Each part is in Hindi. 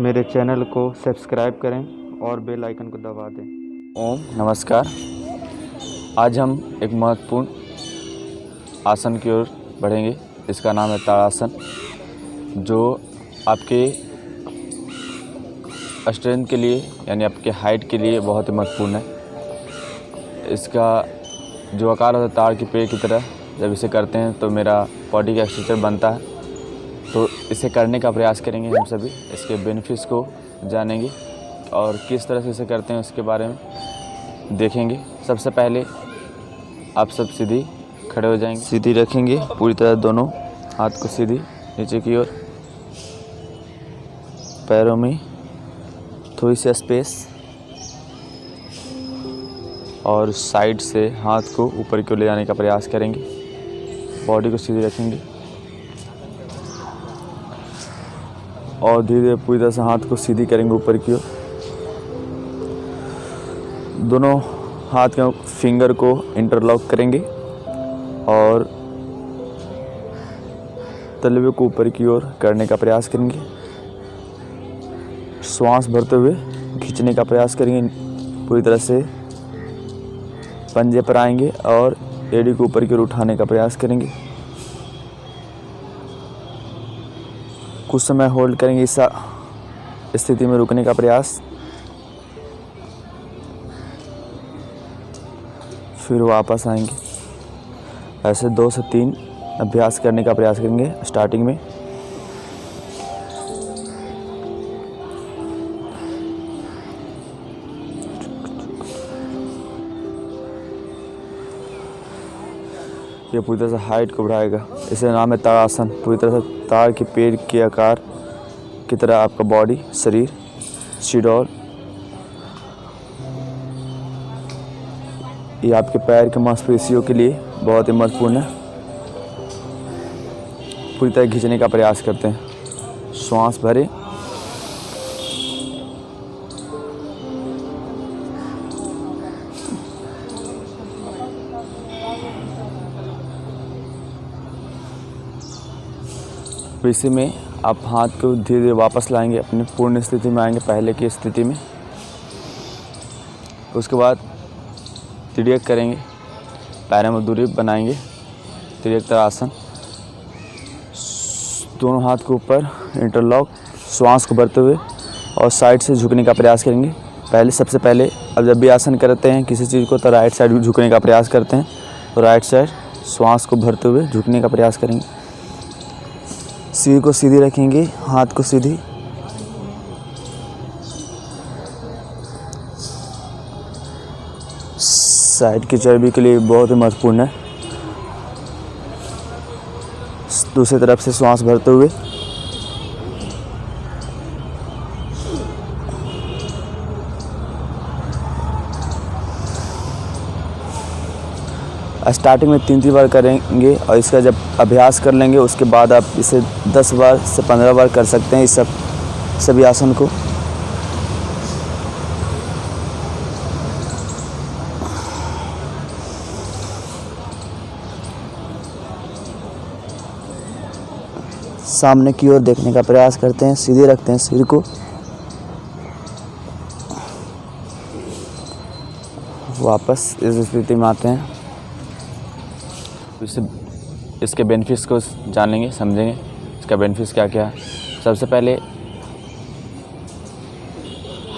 मेरे चैनल को सब्सक्राइब करें और बेल आइकन को दबा दें। ओम नमस्कार। आज हम एक महत्वपूर्ण आसन की ओर बढ़ेंगे। इसका नाम है ताड़ासन, जो आपके स्ट्रेंथ के लिए यानी आपके हाइट के लिए बहुत ही महत्वपूर्ण है। इसका जो आकार होता है ताड़ के पेड़ की तरह, जब इसे करते हैं तो मेरा बॉडी का स्ट्रक्चर बनता है। तो इसे करने का प्रयास करेंगे हम सभी। इसके बेनिफिट्स को जानेंगे और किस तरह से इसे करते हैं उसके बारे में देखेंगे। सबसे पहले आप सब सीधी खड़े हो जाएंगे, सीधी रखेंगे पूरी तरह, दोनों हाथ को सीधी नीचे की ओर, पैरों में थोड़ी सी स्पेस और साइड से हाथ को ऊपर की ओर ले जाने का प्रयास करेंगे। बॉडी को सीधी रखेंगे और धीरे धीरे पूरी तरह से हाथ को सीधी करेंगे ऊपर की ओर। दोनों हाथ के फिंगर को इंटरलॉक करेंगे और तलवे को ऊपर की ओर करने का प्रयास करेंगे। श्वास भरते हुए खींचने का प्रयास करेंगे। पूरी तरह से पंजे पर आएंगे और एड़ी को ऊपर की ओर उठाने का प्रयास करेंगे। कुछ समय होल्ड करेंगे इस स्थिति में, रुकने का प्रयास, फिर वापस आएंगे। ऐसे 2 से 3 अभ्यास करने का प्रयास करेंगे स्टार्टिंग में। ये पूरी तरह से हाइट को बढ़ाएगा। इसे नाम है ताड़ासन। पूरी तरह से ताड़ के पेड़ के आकार की तरह आपका बॉडी, शरीर शिडॉल, ये आपके पैर के मांसपेशियों के लिए बहुत ही महत्वपूर्ण है। पूरी तरह खींचने का प्रयास करते हैं। श्वास भरें, इसी में आप हाथ को धीरे धीरे वापस लाएंगे, अपनी पूर्ण स्थिति में आएंगे, पहले की स्थिति में। उसके बाद तिर्यक करेंगे, पैरों में दूरी बनाएंगे, तिर्यक ताड़ासन। दोनों हाथ को ऊपर इंटरलॉक, श्वास को भरते हुए और साइड से झुकने का प्रयास करेंगे। सबसे पहले अब जब भी आसन करते हैं किसी चीज़ को, तो राइट साइड झुकने का प्रयास करते हैं। तो राइट साइड श्वास को भरते हुए झुकने का प्रयास करेंगे। सिर को सीधी रखेंगे, हाथ को सीधी, साइड की चर्बी के लिए बहुत ही महत्वपूर्ण है। दूसरी तरफ से श्वास भरते हुए स्टार्टिंग में 3 बार करेंगे और इसका जब अभ्यास कर लेंगे उसके बाद आप इसे 10 बार से 15 बार कर सकते हैं इस सभी आसन को। सामने की ओर देखने का प्रयास करते हैं, सीधे रखते हैं सिर को, वापस इस स्थिति में आते हैं। इसके बेनिफिट्स को जान लेंगे, समझेंगे इसका बेनिफिट्स क्या क्या है। सबसे पहले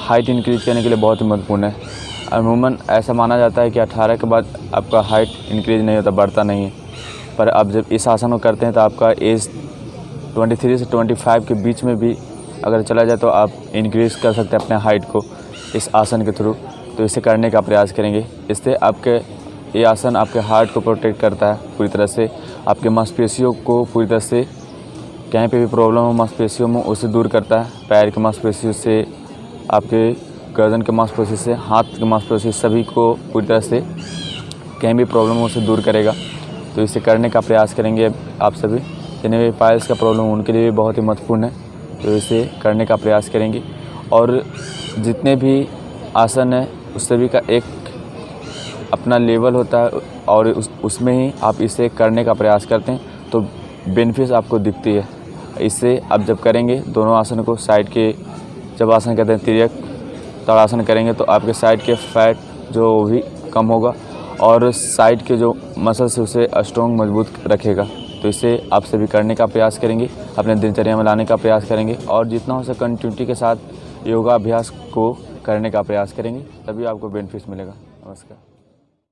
हाइट इंक्रीज करने के लिए बहुत ही महत्वपूर्ण है। अमूमन ऐसा माना जाता है कि 18 के बाद आपका हाइट इंक्रीज नहीं होता, बढ़ता नहीं है। पर अब जब इस आसन को करते हैं तो आपका एज 23 से 25 के बीच में भी अगर चला जाए तो आप इंक्रीज़ कर सकते हैं अपने हाइट को इस आसन के थ्रू। तो इसे करने का प्रयास करेंगे। इससे आपके ये आसन आपके हार्ट को प्रोटेक्ट करता है पूरी तरह से, आपके मांसपेशियों को पूरी तरह से, कहीं पे भी प्रॉब्लम हो मांसपेशियों में उसे दूर करता है। पैर के मांसपेशियों से, आपके गर्दन के मांसपेशियों से, हाथ के मांसपेशियों, सभी को पूरी तरह से कहीं भी प्रॉब्लम हो उसे दूर करेगा। तो इसे करने का प्रयास करेंगे आप सभी। जिन्हें भी पाइल्स का प्रॉब्लम उनके लिए भी बहुत ही महत्वपूर्ण है। तो इसे करने का प्रयास करेंगे और जितने भी आसन है उस सभी का एक अपना लेवल होता है और उसमें ही आप इसे करने का प्रयास करते हैं तो बेनिफिट्स आपको दिखती है। इससे आप जब करेंगे दोनों आसन को साइड के जब आसन कहते हैं तिर्यक ताड़ासन करेंगे तो आपके साइड के फैट जो भी कम होगा और साइड के जो मसल्स है उसे स्ट्रॉन्ग मजबूत रखेगा। तो इसे आप सभी करने का प्रयास करेंगे, अपने दिनचर्या में लाने का प्रयास करेंगे और जितना हो सके कंटिन्यूटी के साथ योगा अभ्यास को करने का प्रयास करेंगे, तभी आपको बेनिफिट्स मिलेगा। नमस्कार।